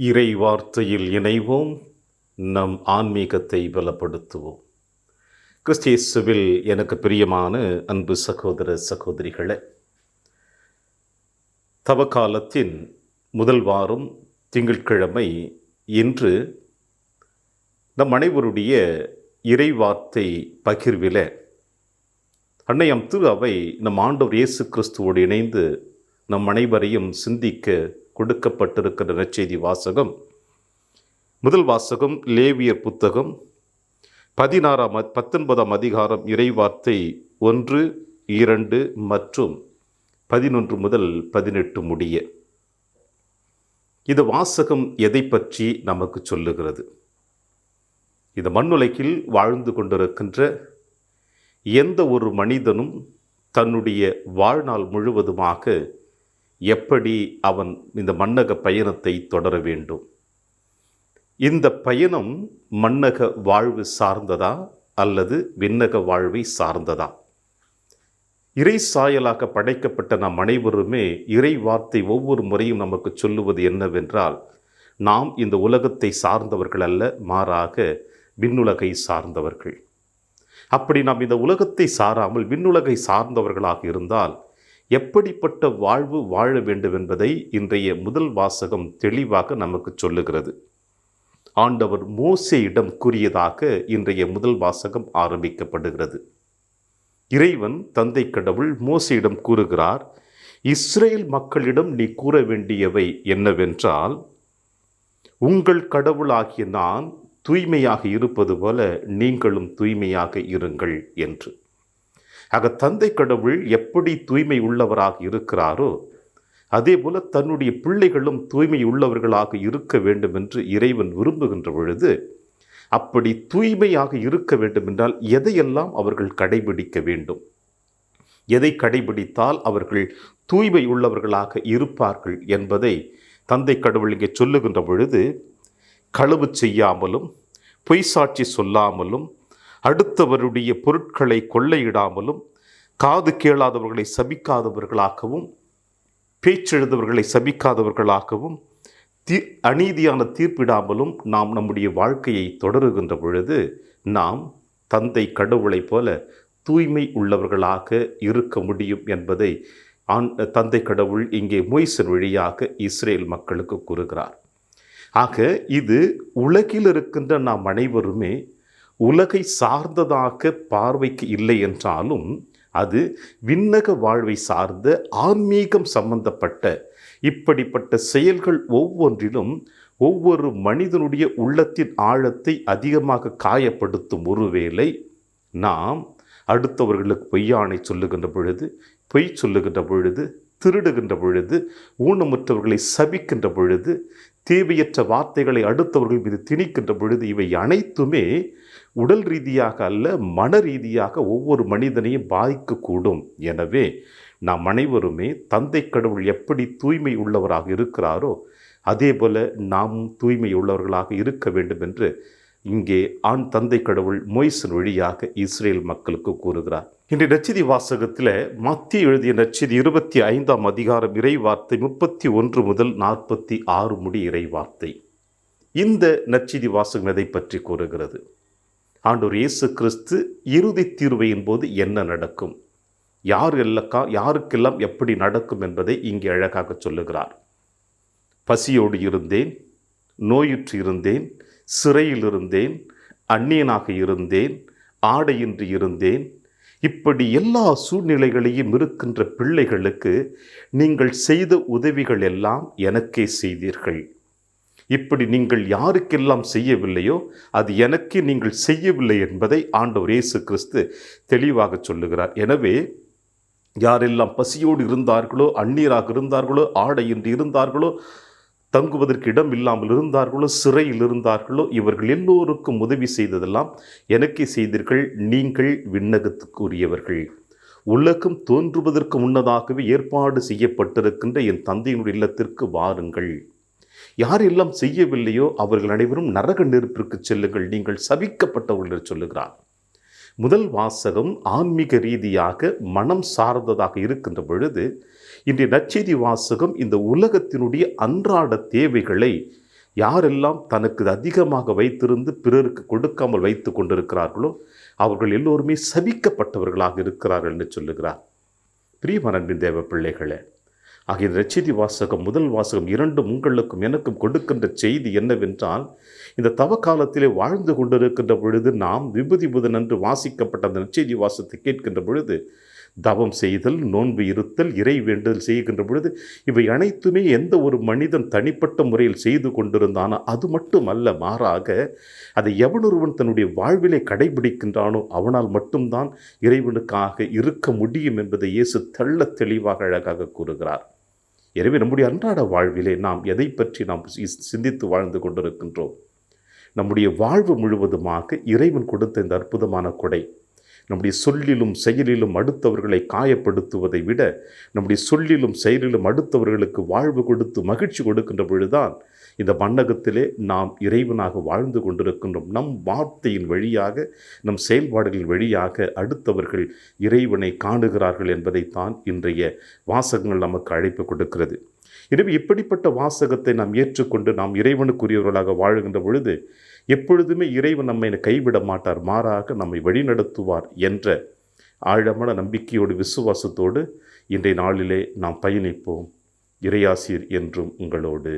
இறை வார்த்தையில் இணைவோம், நம் ஆன்மீகத்தை பலப்படுத்துவோம். கிறிஸ்தியேசுவில் எனக்கு பிரியமான அன்பு சகோதர சகோதரிகளே, தவக்காலத்தின் முதல் வாரம் திங்கட்கிழமை இன்று நம் அனைவருடைய இறை வார்த்தை பகிர்வில அன்னையம் திரு அவை நம் ஆண்டவர் இயேசு கிறிஸ்துவோடு இணைந்து நம் அனைவரையும் சிந்திக்க கொடுக்கப்பட்டிருக்கிற நற்செய்தி வாசகம். முதல் வாசகம் லேவியர் புத்தகம் 19ஆம் அதிகாரம் இறைவார்த்தை 1, 2 மற்றும் 11 முதல் 18 முடிய. இந்த வாசகம் எதை பற்றி நமக்கு சொல்லுகிறது? இந்த மண்ணுலகில் வாழ்ந்து கொண்டிருக்கின்ற எந்த ஒரு மனிதனும் தன்னுடைய வாழ்நாள் முழுவதுமாக எப்படி அவன் இந்த மண்ணக பயணத்தை தொடர வேண்டும்? இந்த பயணம் மண்ணக வாழ்வு சார்ந்ததா அல்லது விண்ணக வாழ்வை சார்ந்ததா? இறை சாயலாக படைக்கப்பட்ட நாம் அனைவருமே இறை வார்த்தை ஒவ்வொரு முறையும் நமக்கு சொல்லுவது என்னவென்றால், நாம் இந்த உலகத்தை சார்ந்தவர்கள் அல்ல, மாறாக விண்ணுலகை சார்ந்தவர்கள். அப்படி நாம் இந்த உலகத்தை சாராமல் விண்ணுலகை சார்ந்தவர்களாக இருந்தால் எப்படிப்பட்ட வாழ்வு வாழ வேண்டும் என்பதை இன்றைய முதல் வாசகம் தெளிவாக நமக்கு சொல்லுகிறது. ஆண்டவர் மோசேயிடம் கூறியதாக இன்றைய முதல் வாசகம் ஆரம்பிக்கப்படுகிறது. இறைவன் தந்தை கடவுள் மோசேயிடம் கூறுகிறார், இஸ்ரேல் மக்களிடம் நீ கூற வேண்டியவை என்னவென்றால், உங்கள் கடவுளாகிய நான் தூய்மையாக இருப்பது போல நீங்களும் தூய்மையாக இருங்கள் என்று. ஆக தந்தை கடவுள் எப்படி தூய்மை உள்ளவராக இருக்கிறாரோ அதே போல தன்னுடைய பிள்ளைகளும் தூய்மை உள்ளவர்களாக இருக்க வேண்டும் என்று இறைவன் விரும்புகின்ற பொழுது, அப்படி தூய்மையாக இருக்க வேண்டும் என்றால் எதையெல்லாம் அவர்கள் கடைபிடிக்க வேண்டும், எதை கடைபிடித்தால் அவர்கள் தூய்மை உள்ளவர்களாக இருப்பார்கள் என்பதை தந்தை கடவுள் இங்கே சொல்லுகின்ற பொழுது, களவு செய்யாமலும் பொய் சாட்சி சொல்லாமலும் அடுத்தவருடைய பொருட்களை கொள்ளையிடாமலும் காது கேளாதவர்களை சபிக்காதவர்களாகவும் பேச்செழுதவர்களை சபிக்காதவர்களாகவும் அநீதியான தீர்ப்பிடாமலும் நாம் நம்முடைய வாழ்க்கையை தொடருகின்ற பொழுது நாம் தந்தை கடவுளைப் போல தூய்மை உள்ளவர்களாக இருக்க முடியும் என்பதை தந்தை கடவுள் இங்கே மோசே வழியாக இஸ்ரேல் மக்களுக்கு கூறுகிறார். ஆக இது உலகில் இருக்கின்ற நாம் அனைவருமே உலகை சார்ந்ததாக பார்வைக்கு இல்லை என்றாலும் அது விண்ணக வாழ்வை சார்ந்த ஆன்மீகம் சம்பந்தப்பட்ட இப்படிப்பட்ட செயல்கள் ஒவ்வொன்றிலும் ஒவ்வொரு மனிதனுடைய உள்ளத்தின் ஆழத்தை அதிகமாக காயப்படுத்தும். ஒருவேளை நாம் அடுத்தவர்களுக்கு பொய்யானை சொல்லுகின்ற பொழுது, பொய் சொல்லுகின்ற பொழுது, திருடுகின்ற பொழுது, ஊனமுற்றவர்களை சபிக்கின்ற பொழுது, தேவையற்ற வார்த்தைகளை அடுத்தவர்கள் மீது திணிக்கின்ற பொழுது, இவை அனைத்துமே உடல் ரீதியாக அல்ல மன ரீதியாக ஒவ்வொரு மனிதனையும் பாதிக்கக்கூடும். எனவே நாம் அனைவருமே தந்தை கடவுள் எப்படி தூய்மை உள்ளவராக இருக்கிறாரோ அதே போல நாம் தூய்மை உள்ளவர்களாக இருக்க வேண்டும் என்று இங்கே தந்தை கடவுள் மோசே வழியாக இஸ்ரேல் மக்களுக்கு கூறுகிறார். இன்றைய நற்செய்தி வாசகத்தில் மத்திய எழுதிய நற்செய்தி 25ஆம் அதிகாரம் இறைவார்த்தை 31 முதல் 46 முடி இறைவார்த்தை. இந்த நற்செய்தி வாசகம் எதை பற்றி கூறுகிறது? ஆண்டவர் இயேசு கிறிஸ்து இறுதி தீர்வையின் போது என்ன நடக்கும், யாருக்கெல்லாம் எப்படி நடக்கும் என்பதை இங்கே அழகாக சொல்லுகிறார். பசியோடு இருந்தேன், நோயுற்று இருந்தேன், சிறையில் இருந்தேன், அந்நியனாக இருந்தேன், ஆடையின்றி இருந்தேன். இப்படி எல்லா சூழ்நிலைகளையும் இருக்கின்ற பிள்ளைகளுக்கு நீங்கள் செய்த உதவிகள் எல்லாம் எனக்கே செய்தீர்கள். இப்படி நீங்கள் யாருக்கெல்லாம் செய்யவில்லையோ அது எனக்கு நீங்கள் செய்யவில்லை என்பதை ஆண்டவர் இயேசு கிறிஸ்து தெளிவாக சொல்லுகிறார். எனவே யாரெல்லாம் பசியோடு இருந்தார்களோ, அந்நியராக இருந்தார்களோ, ஆடையின்றி இருந்தார்களோ, தங்குவதற்கு இடம் இல்லாமல் இருந்தார்களோ, சிறையில் இருந்தார்களோ, இவர்கள் எல்லோருக்கும் உதவி செய்ததெல்லாம் எனக்கே செய்தீர்கள். நீங்கள் விண்ணகத்துக்குரியவர்கள். உலகம் தோன்றுவதற்கு முன்னதாகவே ஏற்பாடு செய்யப்பட்டிருக்கின்ற என் தந்தையினுடைய இல்லத்திற்கு வாருங்கள். யாரெல்லாம் செய்யவில்லையோ அவர்கள் அனைவரும் நரக நெருப்பிற்கு செல்லுங்கள், நீங்கள் சபிக்கப்பட்டவர்கள் சொல்லுகிறார். முதல் வாசகம் ஆன்மீக ரீதியாக மனம் சார்ந்ததாக இருக்கின்ற பொழுது, இன்றைய நற்செய்தி வாசகம் இந்த உலகத்தினுடைய அன்றாட தேவைகளை யாரெல்லாம் தனக்கு அதிகமாக வைத்திருந்து பிறருக்கு கொடுக்காமல் வைத்து கொண்டிருக்கிறார்களோ அவர்கள் எல்லோருமே சபிக்கப்பட்டவர்களாக இருக்கிறார்கள் என்று சொல்லுகிறார். பிரியமான அன்பின் தேவ பிள்ளைகளே, ஆகிய நற்செய்தி வாசகம் முதல் வாசகம் இரண்டும் உங்களுக்கும் எனக்கும் கொடுக்கின்ற செய்தி என்னவென்றால், இந்த தவ காலத்திலே வாழ்ந்து கொண்டிருக்கின்ற பொழுது நாம் விபூதி புதன் என்று வாசிக்கப்பட்ட அந்த நற்செய்தி வாசத்தை கேட்கின்ற பொழுது தவம் செய்தல், நோன்பு இருத்தல், இறை வேண்டுதல் செய்கின்ற பொழுது இவை அனைத்துமே எந்த ஒரு மனிதன் தனிப்பட்ட முறையில் செய்து கொண்டிருந்தானோ அது மட்டுமல்ல, மாறாக அதை எவனொருவன் தன்னுடைய வாழ்விலே கடைபிடிக்கின்றானோ அவனால் மட்டும்தான் இறைவனுக்காக இருக்க முடியும் என்பதை இயேசு தெள்ள தெளிவாக அழகாக கூறுகிறார். எனவே நம்முடைய அன்றாட வாழ்விலே நாம் எதை பற்றி நாம் சிந்தித்து வாழ்ந்து கொண்டிருக்கின்றோம்? நம்முடைய வாழ்வு முழுவதுமாக இறைவன் கொடுத்த இந்த அற்புதமான கொடை. நம்முடைய சொல்லிலும் செயலிலும் அடுத்தவர்களை காயப்படுத்துவதை விட நம்முடைய சொல்லிலும் செயலிலும் அடுத்தவர்களுக்கு வாழ்வு கொடுத்து மகிழ்ச்சி கொடுக்கின்ற பொழுதுதான் இந்த மண்ணகத்திலே நாம் இறைவனாக வாழ்ந்து கொண்டிருக்கின்றோம். நம் வார்த்தையின் வழியாக, நம் செயல்பாடுகளின் வழியாக அடுத்தவர்கள் இறைவனை காணுகிறார்கள் என்பதைத்தான் இன்றைய வாசகங்கள் நமக்கு அழைப்பு கொடுக்கிறது. எனவே இப்படிப்பட்ட வாசகத்தை நாம் ஏற்றுக்கொண்டு நாம் இறைவனுக்குரியவர்களாக வாழுகின்ற பொழுது எப்பொழுதுமே இறைவன் நம்மை கைவிட மாட்டார், மாறாக நம்மை வழிநடத்துவார் என்ற ஆழமான நம்பிக்கையோடு விசுவாசத்தோடு இன்றைய நாளிலே நாம் பயணிப்போம். இறையாசீர் என்றும் உங்களோடு.